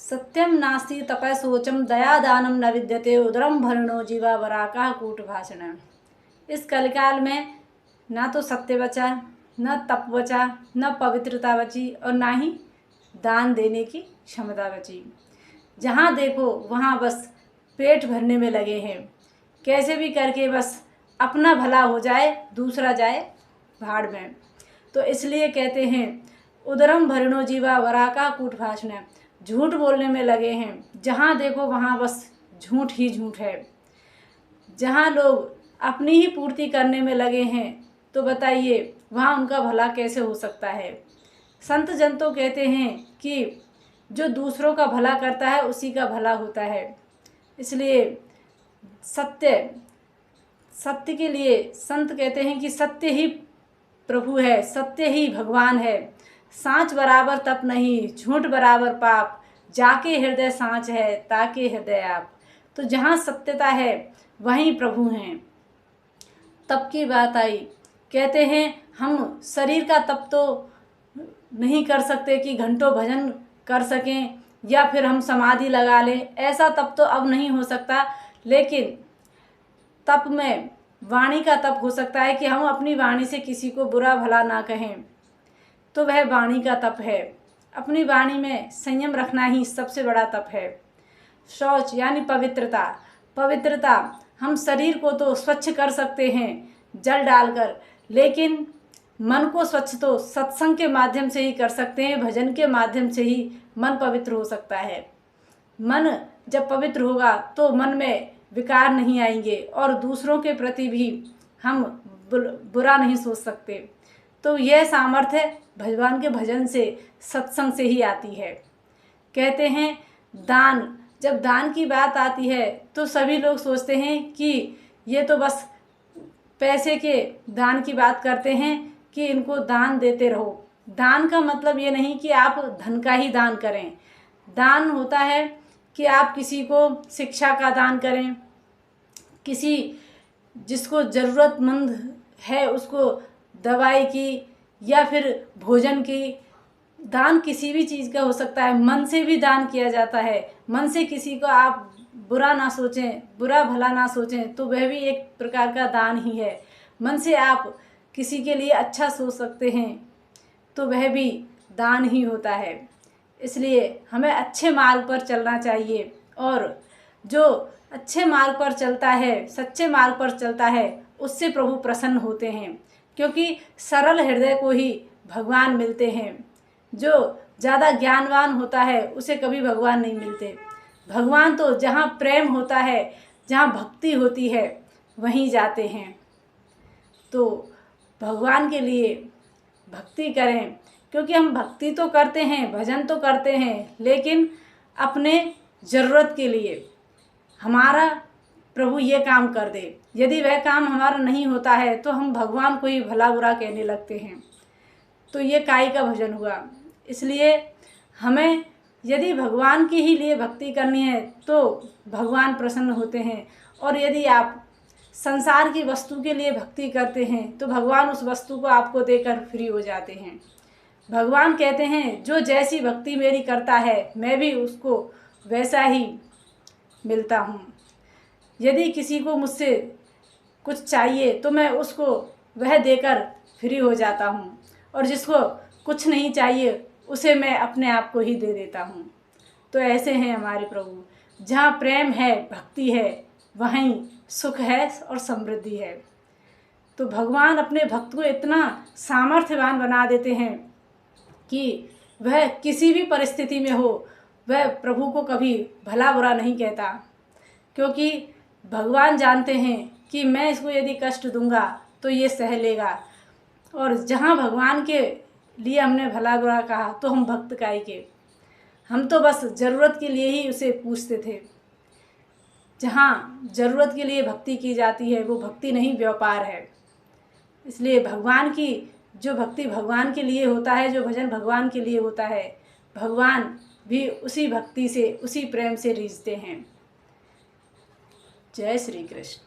सत्यम नास्ति तपः शोचम दया दानम न विद्यते उदरम भरणो जीवा वराका कूट भाषण। इस कलिकाल में ना तो सत्य बचा, न तप बचा, न पवित्रता बची और ना ही दान देने की क्षमता बची। जहाँ देखो वहाँ बस पेट भरने में लगे हैं, कैसे भी करके बस अपना भला हो जाए, दूसरा जाए भाड़ में। तो इसलिए कहते हैं उदरम भरणो जीवा वराका कूट भाषण। झूठ बोलने में लगे हैं, जहाँ देखो वहाँ बस झूठ ही झूठ है। जहाँ लोग अपनी ही पूर्ति करने में लगे हैं तो बताइए वहाँ उनका भला कैसे हो सकता है। संत जन तो कहते हैं कि जो दूसरों का भला करता है उसी का भला होता है। इसलिए सत्य के लिए संत कहते हैं कि सत्य ही प्रभु है, सत्य ही भगवान है। सांच बराबर तप नहीं, झूठ बराबर पाप, जाके हृदय सांच है ताके हृदय आप। तो जहाँ सत्यता है वहीं प्रभु हैं। तप की बात आई, कहते हैं हम शरीर का तप तो नहीं कर सकते कि घंटों भजन कर सकें या फिर हम समाधि लगा लें, ऐसा तप तो अब नहीं हो सकता। लेकिन तप में वाणी का तप हो सकता है कि हम अपनी वाणी से किसी को बुरा भला ना कहें, तो वह वाणी का तप है। अपनी वाणी में संयम रखना ही सबसे बड़ा तप है। शौच यानी पवित्रता हम शरीर को तो स्वच्छ कर सकते हैं जल डालकर, लेकिन मन को स्वच्छ तो सत्संग के माध्यम से ही कर सकते हैं, भजन के माध्यम से ही मन पवित्र हो सकता है। मन जब पवित्र होगा तो मन में विकार नहीं आएंगे और दूसरों के प्रति भी हम बुरा नहीं सोच सकते। तो यह सामर्थ्य भगवान के भजन से, सत्संग से ही आती है। कहते हैं दान, जब दान की बात आती है तो सभी लोग सोचते हैं कि ये तो बस पैसे के दान की बात करते हैं कि इनको दान देते रहो। दान का मतलब ये नहीं कि आप धन का ही दान करें। दान होता है कि आप किसी को शिक्षा का दान करें, किसी जिसको ज़रूरतमंद है उसको दवाई की या फिर भोजन की। दान किसी भी चीज़ का हो सकता है। मन से भी दान किया जाता है। मन से किसी को आप बुरा ना सोचें, बुरा भला ना सोचें, तो वह भी एक प्रकार का दान ही है। मन से आप किसी के लिए अच्छा सोच सकते हैं तो वह भी दान ही होता है। इसलिए हमें अच्छे मार्ग पर चलना चाहिए, और जो अच्छे मार्ग पर चलता है, सच्चे मार्ग पर चलता है, उससे प्रभु प्रसन्न होते हैं, क्योंकि सरल हृदय को ही भगवान मिलते हैं। जो ज़्यादा ज्ञानवान होता है उसे कभी भगवान नहीं मिलते। भगवान तो जहाँ प्रेम होता है, जहाँ भक्ति होती है, वहीं जाते हैं। तो भगवान के लिए भक्ति करें, क्योंकि हम भक्ति तो करते हैं, भजन तो करते हैं, लेकिन अपने ज़रूरत के लिए। हमारा प्रभु ये काम कर दे, यदि वह काम हमारा नहीं होता है तो हम भगवान को ही भला बुरा कहने लगते हैं, तो ये काई का भजन हुआ। इसलिए हमें यदि भगवान के ही लिए भक्ति करनी है तो भगवान प्रसन्न होते हैं, और यदि आप संसार की वस्तु के लिए भक्ति करते हैं तो भगवान उस वस्तु को आपको देकर फ्री हो जाते हैं। भगवान कहते हैं जो जैसी भक्ति मेरी करता है मैं भी उसको वैसा ही मिलता हूँ। यदि किसी को मुझसे कुछ चाहिए तो मैं उसको वह देकर फ्री हो जाता हूँ, और जिसको कुछ नहीं चाहिए उसे मैं अपने आप को ही दे देता हूँ। तो ऐसे हैं हमारे प्रभु। जहाँ प्रेम है, भक्ति है, वहीं सुख है और समृद्धि है। तो भगवान अपने भक्त को इतना सामर्थ्यवान बना देते हैं कि वह किसी भी परिस्थिति में हो, वह प्रभु को कभी भला बुरा नहीं कहता, क्योंकि भगवान जानते हैं कि मैं इसको यदि कष्ट दूंगा तो ये सह लेगा। और जहाँ भगवान के लिए हमने भला बुरा कहा तो हम भक्त काहे के, हम तो बस ज़रूरत के लिए ही उसे पूछते थे। जहाँ ज़रूरत के लिए भक्ति की जाती है वो भक्ति नहीं, व्यापार है। इसलिए भगवान की जो भक्ति भगवान के लिए होता है, जो भजन भगवान के लिए होता है, भगवान भी उसी भक्ति से, उसी प्रेम से रीझते हैं। जय श्री कृष्ण।